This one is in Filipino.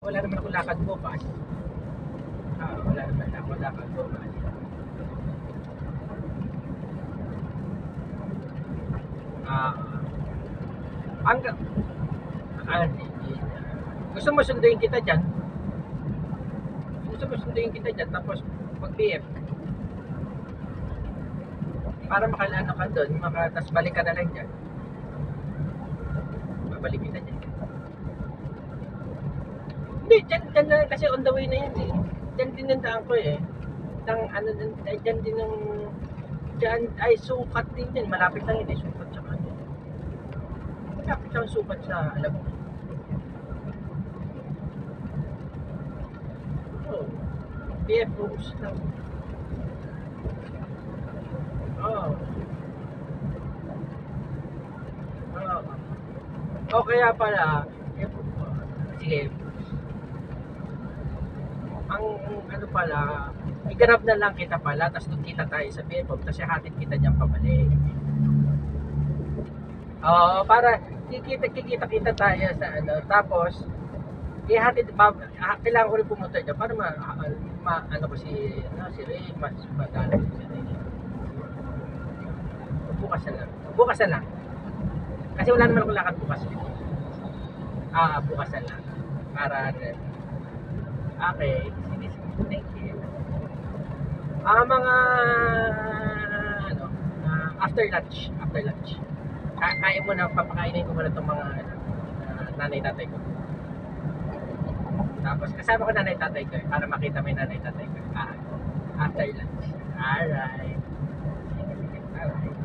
Wala naman akong lakad bukas. Wala naman akong lakad bukas. Ah, hanggang ah, gusto mo sunduin kita dyan? Gusto mo sunduin kita dyan tapos mag-PF para makalano ka doon, tas balik ka na lang dyan. Babalik kita dyan. Hindi, dyan na kasi on the way na yan eh. Dyan din ang daan ko eh. Dyan din ang dyan ay sukat din yan. Malapit lang yun eh. Sukat sa kanya. Malapit lang sukat sa alam mo. Oh, PF rooms lang. Oh. Oh. O kaya pala, sige, ang ano pala, iganap na lang kita pala, tapos doon kita tayo sa PF, tapos hatid kita dyan pabalik. Oo, para kikita tayo sa ano, tapos ihatid, kailangan ko rin pumunta dyan para ano ko si Ray, mas madala si Ray. Bukas na lang. Kasi wala naman akong lakad bukas. Bukas na lang. Para, okay, sige, thank you. Mga, ano, after lunch. Kain mo na, papakainin ko muna itong mga, nanay-tatay ko. Tapos, kasama ko nanay-tatay ko, para makita may nanay-tatay ko. After lunch. Alright. Alright.